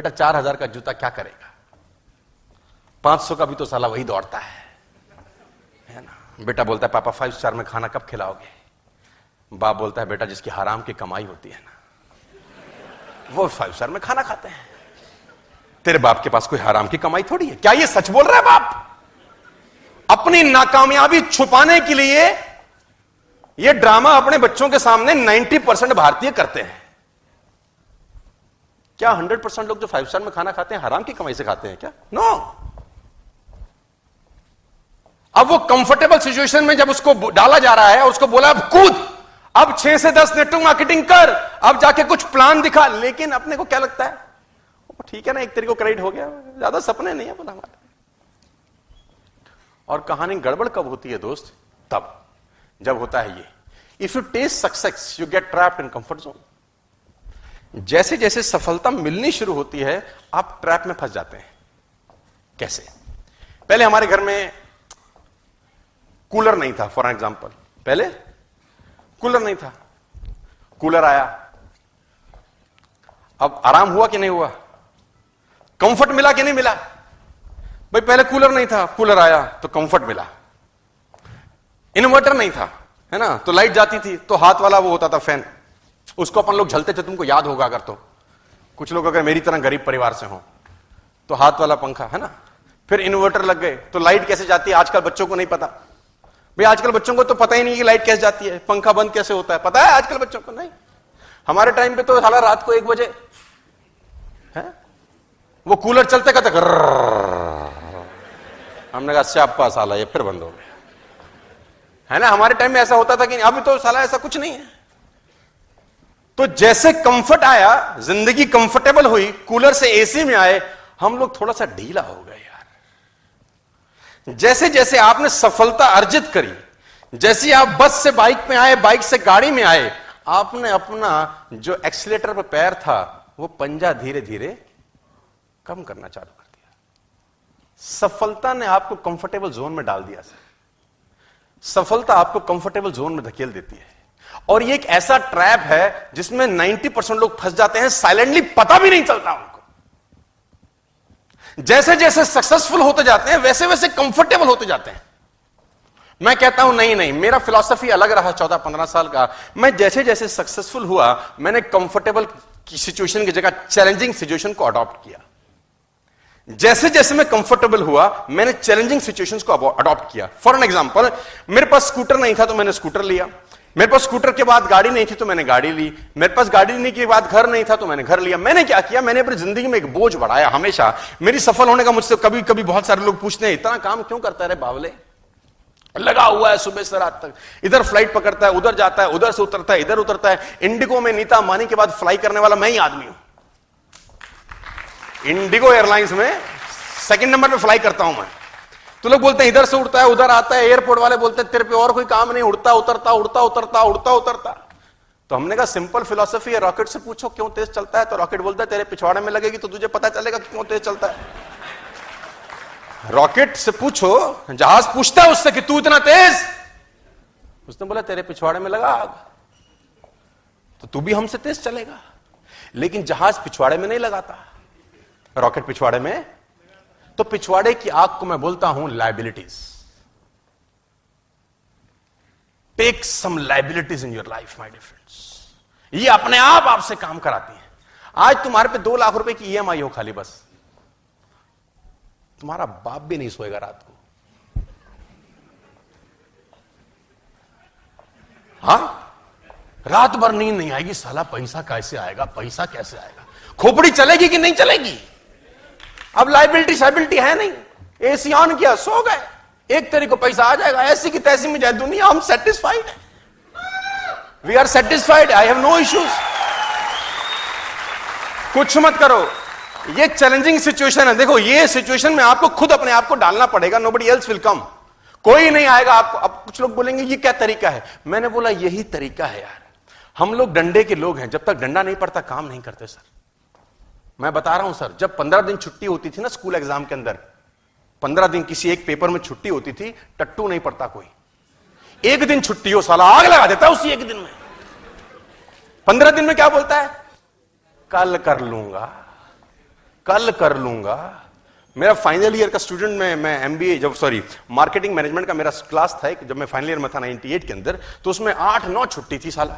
बेटा 4,000 का जूता क्या करेगा, 500 का भी तो साला वही दौड़ता है ना। बेटा बोलता है पापा 5 स्टार में खाना कब खिलाओगे। बाप बोलता है बेटा जिसकी हराम की कमाई होती है ना वो 5 स्टार में खाना खाते हैं। तेरे बाप के पास कोई हराम की कमाई थोड़ी है। क्या ये सच बोल रहा है बाप? अपनी नाकामयाबी छुपाने के लिए ये ड्रामा अपने बच्चों के सामने 90% भारतीय करते हैं। क्या 100% लोग जो 5 स्टार में खाना खाते हैं हराम की कमाई से खाते हैं क्या? नो। अब वो कंफर्टेबल सिचुएशन में जब उसको डाला जा रहा है और उसको बोला अब कूद, अब 6 से 10 नेटवर्क मार्केटिंग कर, अब जाके कुछ प्लान दिखा। लेकिन अपने को क्या लगता है, ठीक है ना, एक तरीके को क्रेडिट हो गया, ज्यादा सपने नहीं है बोला हमारे। और कहानी गड़बड़ कब होती है दोस्त? तब जब होता है ये, if you taste success you get trapped in comfort zone. जैसे जैसे सफलता मिलनी शुरू होती है आप ट्रैप में फंस जाते हैं। कैसे? पहले हमारे घर में कूलर नहीं था, फॉर एग्जाम्पल, पहले कूलर नहीं था, कूलर आया, अब आराम हुआ कि नहीं हुआ, कंफर्ट मिला कि नहीं मिला? भाई पहले कूलर नहीं था, कूलर आया तो कंफर्ट मिला। इन्वर्टर नहीं था, है ना, तो लाइट जाती थी तो हाथ वाला वो होता था फैन, उसको अपन लोग झलते थे, तुमको याद होगा अगर तो, कुछ लोग अगर मेरी तरह गरीब परिवार से हो तो हाथ वाला पंखा, है ना। फिर इन्वर्टर लग गए तो लाइट कैसे जाती है आजकल बच्चों को नहीं पता। भाई आजकल बच्चों को तो पता ही नहीं कि लाइट कैसे जाती है, पंखा बंद कैसे होता है, पता है आजकल बच्चों को? नहीं। हमारे टाइम पे तो साला रात को 1 बजे है वो कूलर चलते कहते, हमने कहा स्यापा साला ये फिर बंद हो गया, है ना। हमारे टाइम में ऐसा होता था कि अभी तो साला ऐसा कुछ नहीं है। तो जैसे कंफर्ट आया, जिंदगी कंफर्टेबल हुई, कूलर से एसी में आए, हम लोग थोड़ा सा ढीला हो गए यार। जैसे जैसे आपने सफलता अर्जित करी, जैसे आप बस से बाइक पे आए, बाइक से गाड़ी में आए, आपने अपना जो एक्सीलेटर पे पैर था वो पंजा धीरे धीरे कम करना चालू कर दिया। सफलता ने आपको कंफर्टेबल जोन में डाल दिया सर। सफलता आपको कंफर्टेबल जोन में धकेल देती है और ये एक ऐसा ट्रैप है जिसमें 90% लोग फंस जाते हैं, साइलेंटली पता भी नहीं चलता उनको। जैसे जैसे सक्सेसफुल होते जाते हैं वैसे वैसे कंफर्टेबल होते जाते हैं। मैं कहता हूं नहीं नहीं, मेरा फिलॉसफी अलग रहा 14-15 साल का। मैं जैसे जैसे सक्सेसफुल हुआ मैंने कंफर्टेबल की सिचुएशन की जगह चैलेंजिंग सिचुएशन को अडॉप्ट किया। जैसे जैसे मैं कंफर्टेबल हुआ मैंने चैलेंजिंग सिचुएशंस को अडॉप्ट किया। फॉर एन एग्जांपल, मेरे पास स्कूटर नहीं था तो मैंने स्कूटर लिया, मेरे पास स्कूटर के बाद गाड़ी नहीं थी तो मैंने गाड़ी ली, मेरे पास गाड़ी लेने के बाद घर नहीं था तो मैंने घर लिया। मैंने क्या किया, मैंने अपनी जिंदगी में एक बोझ बढ़ाया। हमेशा मेरी सफल होने का मुझसे कभी कभी बहुत सारे लोग पूछते हैं इतना काम क्यों करता है बावले, लगा हुआ है सुबह से रात तक, इधर फ्लाइट पकड़ता है, उधर जाता है, उधर से उतरता है, इधर उतरता है। इंडिगो में नीता अंबानी के बाद फ्लाई करने वाला मैं ही आदमी हूं। इंडिगो एयरलाइंस में 2nd नंबर पे फ्लाई करता हूं मैं। तो लोग बोलते हैं इधर से उड़ता है उधर आता है, एयरपोर्ट वाले बोलते हैं तेरे पे और कोई काम नहीं, उड़ता उतरता उड़ता उतरता उड़ता उतरता। तो हमने कहा सिंपल फिलॉसफी है, रॉकेट से पूछो क्यों तेज चलता है, तो रॉकेट बोलता है तेरे पिछवाड़े में लगेगी तो तुझे पता चलेगा क्यों तेज चलता है। रॉकेट से पूछो, जहाज पूछता है उससे कि तू इतना तेज, उसने बोला तेरे पिछवाड़े में लगा आग, तो तू भी हमसे तेज चलेगा। लेकिन जहाज पिछवाड़े में नहीं लगाता, रॉकेट पिछवाड़े में। तो पिछवाड़े की आग को मैं बोलता हूं liabilities. Take some liabilities in your life my dear friends. ये अपने आप आपसे काम कराती है। आज तुम्हारे पे 2 लाख रुपए की ईएमआई हो खाली, बस तुम्हारा बाप भी नहीं सोएगा रात को। हाँ, रात भर नींद नहीं आएगी, साला पैसा कैसे आएगा, पैसा कैसे आएगा, खोपड़ी चलेगी कि नहीं चलेगी। अब लाइबिलिटी साइबिलिटी है नहीं, एसी ऑन किया सो गए, एक तरीके को पैसा आ जाएगा, ऐसी की तैसी में जाए दुनिया, हम सेटिस्फाइड है, we are satisfied, I have no issues. कुछ मत करो, ये चैलेंजिंग सिचुएशन है। देखो ये सिचुएशन में आपको खुद अपने आप को डालना पड़ेगा, नोबडी एल्स विल कम, कोई नहीं आएगा आपको। अब कुछ लोग बोलेंगे ये क्या तरीका है, मैंने बोला यही तरीका है यार। हम लोग डंडे के लोग हैं, जब तक डंडा नहीं पड़ता काम नहीं करते सर। मैं बता रहा हूं सर, जब 15 दिन छुट्टी होती थी ना स्कूल एग्जाम के अंदर, 15 दिन किसी एक पेपर में छुट्टी होती थी, टट्टू नहीं पड़ता कोई। एक दिन छुट्टी हो साला आग लगा देता है उसी एक दिन में। 15 दिन में क्या बोलता है, कल कर लूंगा, कल कर लूंगा। मेरा फाइनल ईयर का स्टूडेंट मैं एमबीए मार्केटिंग मैनेजमेंट का मेरा क्लास था जब मैं फाइनल ईयर में था 98 के अंदर, तो उसमें 8-9 छुट्टी थी साला।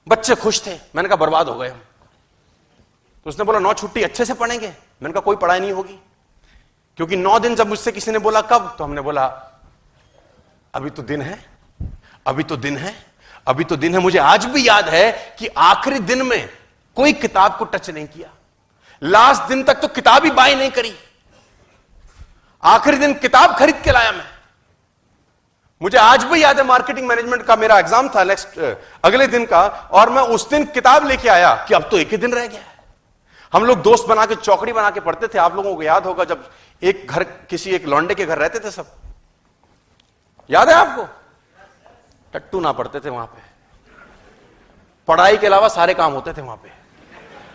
बच्चे खुश थे। मैंने कहा बर्बाद हो गए हम। तो उसने बोला 9 छुट्टी अच्छे से पढ़ेंगे। मैंने कहा कोई पढ़ाई नहीं होगी, क्योंकि 9 दिन जब मुझसे किसी ने बोला कब, तो हमने बोला अभी तो दिन है, अभी तो दिन है, अभी तो दिन है। मुझे आज भी याद है कि आखिरी दिन में कोई किताब को टच नहीं किया। लास्ट दिन तक तो किताब ही बाय नहीं करी। आखिरी दिन किताब खरीद के लाया मैं। मुझे आज भी याद है मार्केटिंग मैनेजमेंट का मेरा एग्जाम था नेक्स्ट अगले दिन का, और मैं उस दिन किताब लेके आया कि अब तो एक ही दिन रह गया है। हम लोग दोस्त बना के चौकड़ी बना के पढ़ते थे। आप लोगों को याद होगा जब एक घर किसी एक लौंडे के घर रहते थे सब, याद है आपको? टट्टू ना पढ़ते थे वहां पे, पढ़ाई के अलावा सारे काम होते थे वहां पे।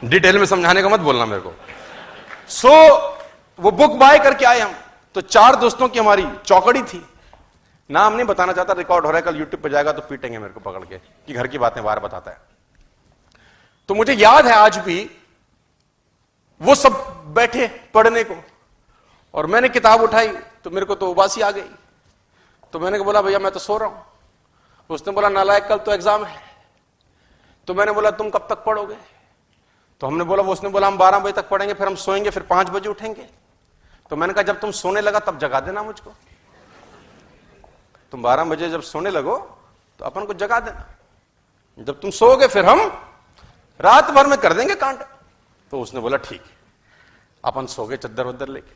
डिटेल में समझाने का मत बोलना मेरे को। वो बुक बाय करके आए हम। तो 4 दोस्तों की हमारी चौकड़ी थी। नाम नहीं बताना चाहता, रिकॉर्ड हो रहा है, कल यूट्यूब पे जाएगा तो पीटेंगे मेरे को पकड़ के कि घर की बातें बाहर बताता है। तो मुझे याद है आज भी, वो सब बैठे पढ़ने को और मैंने किताब उठाई तो मेरे को तो उबासी आ गई। तो मैंने बोला भैया मैं तो सो रहा हूं। उसने बोला नालायक कल तो एग्जाम है। तो मैंने बोला तुम कब तक पढ़ोगे? तो हमने बोला, उसने बोला हम 12 बजे तक पढ़ेंगे, फिर हम सोएंगे, फिर 5 बजे उठेंगे। तो मैंने कहा जब तुम सोने लगा तब जगा देना मुझको। तुम 12 बजे जब सोने लगो तो अपन को जगा देना, जब तुम सोओगे फिर हम रात भर में कर देंगे कांड। तो उसने बोला ठीक है। अपन सो गए चद्दर वद्दर लेके।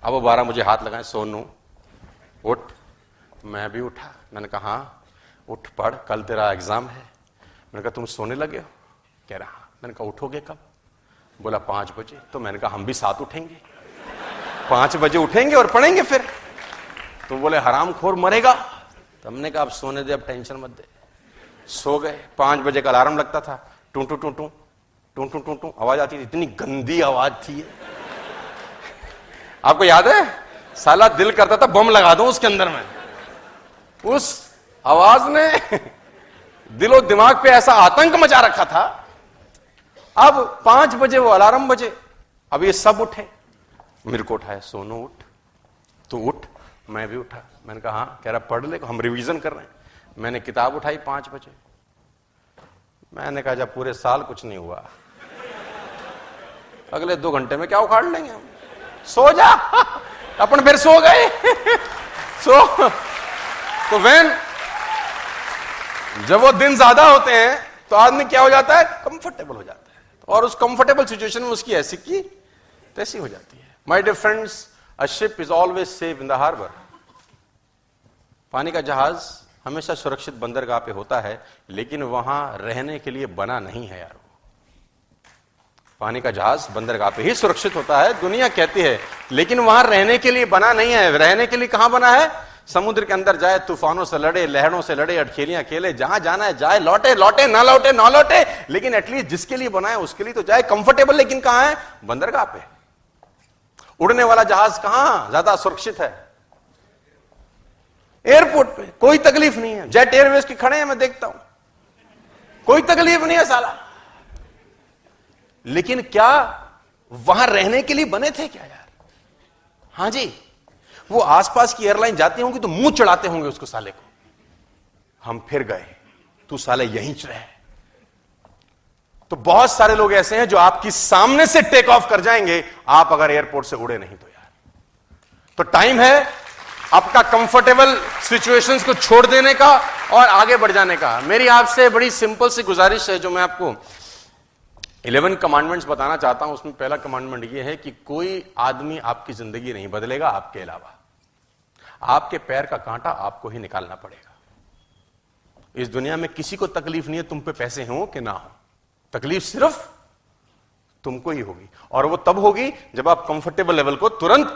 अब वो 12 मुझे हाथ लगाए, सोनू उठ। मैं भी उठा। मैंने कहा हाँ उठ पढ़, कल तेरा एग्जाम है। मैंने कहा तुम सोने लगे हो? कह रहा हाँ। मैंने कहा उठोगे कब? बोला 5 बजे। तो मैंने कहा हम भी साथ उठेंगे, 5 बजे उठेंगे और पढ़ेंगे फिर। तो बोले हरामखोर मरेगा। तो हमने कहा अब सोने दे, अब टेंशन मत दे। सो गए। 5 बजे का अलार्म लगता था, टू टू टू टू टू टू टू टू आवाज आती थी। इतनी गंदी आवाज थी। आपको याद है? साला दिल करता था बम लगा दूं उसके अंदर में। उस आवाज ने दिलो दिमाग पे ऐसा आतंक मचा रखा था। अब 5 बजे वो अलार्म बजे। अब ये सब उठे, मेरे को उठाया, सोनू उठ, तू उठ। मैं भी उठा। मैंने कहा हाँ। कह रहा पढ़ ले, हम रिवीजन कर रहे हैं। मैंने किताब उठाई 5 बजे। मैंने कहा जब पूरे साल कुछ नहीं हुआ, अगले 2 घंटे में क्या उखाड़ लेंगे हम। सो जा। अपन फिर सो गए। तो जब वो दिन ज्यादा होते हैं तो आदमी क्या हो जाता है? कंफर्टेबल हो जाता है। और उस कंफर्टेबल सिचुएशन में उसकी ऐसी की तैसी हो जाती है। My dear friends, a ship is always safe in the harbour. पानी का जहाज हमेशा सुरक्षित बंदरगाह पे होता है, लेकिन वहां रहने के लिए बना नहीं है यार। पानी का जहाज बंदरगाह पे ही सुरक्षित होता है, दुनिया कहती है, लेकिन वहां रहने के लिए बना नहीं है। रहने के लिए कहां बना है? समुद्र के अंदर जाए, तूफानों से लड़े, लहरों से लड़े, अटखेलियां खेले, जहां जाना है जाए, लौटे लौटे ना लौटे ना लौटे, लेकिन एटलीस्ट जिसके लिए बना है उसके लिए तो जाए। कंफर्टेबल लेकिन कहां है? बंदरगाह पे। उड़ने वाला जहाज कहां ज्यादा सुरक्षित है? एयरपोर्ट पे। कोई तकलीफ नहीं है। जेट एयरवेज के खड़े हैं, मैं देखता हूं, कोई तकलीफ नहीं है साला। लेकिन क्या वहां रहने के लिए बने थे क्या यार? हां जी। वो आसपास की एयरलाइन जाती होंगी तो मुंह चढ़ाते होंगे उसको साले को, हम फिर गए, तू साले यहीं रहे। तो बहुत सारे लोग ऐसे हैं जो आपकी सामने से टेक ऑफ कर जाएंगे, आप अगर एयरपोर्ट से उड़े नहीं तो यार। तो टाइम है आपका कंफर्टेबल सिचुएशंस को छोड़ देने का और आगे बढ़ जाने का। मेरी आपसे बड़ी सिंपल सी गुजारिश है, जो मैं आपको 11 कमांडमेंट्स बताना चाहता हूं। उसमें पहला कमांडमेंट यह है कि कोई आदमी आपकी जिंदगी नहीं बदलेगा आपके अलावा। आपके पैर का कांटा आपको ही निकालना पड़ेगा। इस दुनिया में किसी को तकलीफ नहीं है तुम पे पैसे हो कि ना हो, तकलीफ सिर्फ तुमको ही होगी। और वो तब होगी जब आप कंफर्टेबल लेवल को तुरंत